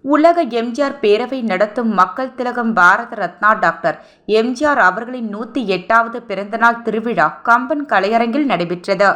உலக எம்ஜிஆர் பேரவை நடத்தும் மக்கள் திலகம் பாரத ரத்னா டாக்டர் எம்ஜிஆர் அவர்களின் 108வது பிறந்தநாள் திருவிழா கம்பன் கலையரங்கில் நடைபெற்றது.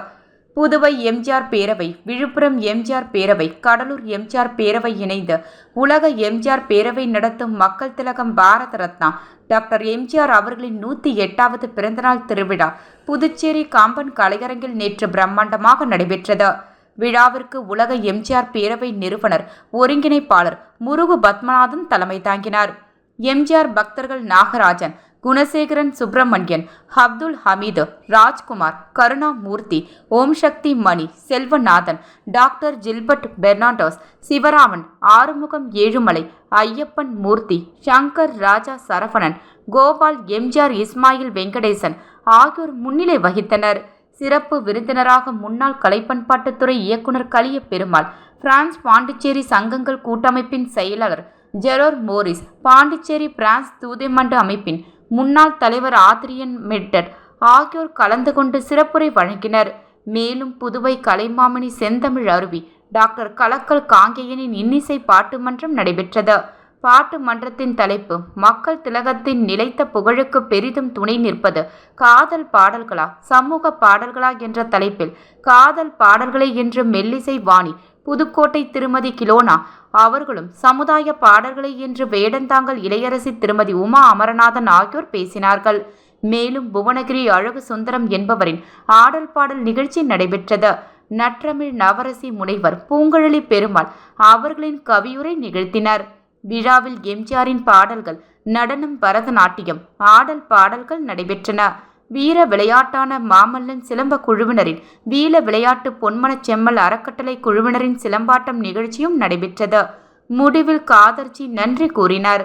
புதுவை எம்ஜிஆர் பேரவை, விழுப்புரம் எம்ஜிஆர் பேரவை, கடலூர் எம்ஜிஆர் பேரவை இணைந்து உலக எம்ஜிஆர் பேரவை நடத்தும் மக்கள் திலகம் பாரத ரத்னா டாக்டர் எம்ஜிஆர் அவர்களின் 108வது பிறந்தநாள் திருவிழா புதுச்சேரி கம்பன் கலையரங்கில் நேற்று பிரம்மாண்டமாக நடைபெற்றது. விழாவிற்கு உலக எம்ஜிஆர் பேரவை நிறுவனர் ஒருங்கிணைப்பாளர் முருகு பத்மநாதன் தலைமை தாங்கினார். எம்ஜிஆர் பக்தர்கள் நாகராஜன், குணசேகரன், சுப்பிரமணியன், அப்துல் ஹமீது, ராஜ்குமார், கருணாமூர்த்தி, ஓம் சக்தி மணி, செல்வநாதன், டாக்டர் ஜில்பர்ட் பெர்னாண்டோஸ், சிவராமன், ஆறுமுகம் ஏழுமலை, ஐயப்பன் மூர்த்தி, சங்கர் ராஜா சரவணன், கோபால், எம்ஜிஆர் இஸ்மாயில் வெங்கடேசன் ஆகியோர் முன்னிலை வகித்தனர். சிறப்பு விருந்தினராக முன்னாள் கலைப்பண்பாட்டுத்துறை இயக்குனர் கலிய பெருமாள், பிரான்ஸ் பாண்டிச்சேரி சங்கங்கள் கூட்டமைப்பின் செயலாளர் ஜெரோர் மோரிஸ், பாண்டிச்சேரி பிரான்ஸ் தூதமண்ட அமைப்பின் முன்னாள் தலைவர் ஆத்ரியன் மெட்டட் ஆகியோர் கலந்து கொண்டு சிறப்புரை வழங்கினர். மேலும் புதுவை கலைமாமணி செந்தமிழ் அருவி டாக்டர் கலக்கல் காங்கேயனின் இன்னிசை பாட்டு மன்றம் நடைபெற்றது. பாட்டு மன்றத்தின் தலைப்பு மக்கள் திலகத்தின் நிலைத்த புகழுக்கு பெரிதும் துணை நிற்பது காதல் பாடல்களா சமூக பாடல்களா என்ற தலைப்பில் காதல் பாடல்களை என்று மெல்லிசை வாணி புதுக்கோட்டை திருமதி கிலோனா அவர்களும், சமுதாய பாடல்களை என்று வேடந்தாங்கல் இளையரசி திருமதி உமா அமரநாதன் ஆகியோர் பேசினார்கள். மேலும் புவனகிரி அழகு சுந்தரம் என்பவரின் ஆடல் பாடல் நிகழ்ச்சி நடைபெற்றது. நற்றமிழ் நவரசி முனைவர் பூங்குழலி பெருமாள் அவர்களின் கவியுரை நிகழ்த்தினர். விழாவில் எம்ஜிஆரின் பாடல்கள், நடனம், பரதநாட்டியம், ஆடல் பாடல்கள் நடைபெற்றன. வீர விளையாட்டான மாமல்லன் சிலம்ப குழுவினரின் வீர விளையாட்டு பொன்மனச் செம்மல் அறக்கட்டளை குழுவினரின் சிலம்பாட்டம் நிகழ்ச்சியும் நடைபெற்றது. முடிவில் காதர்ஜி நன்றி கூறினார்.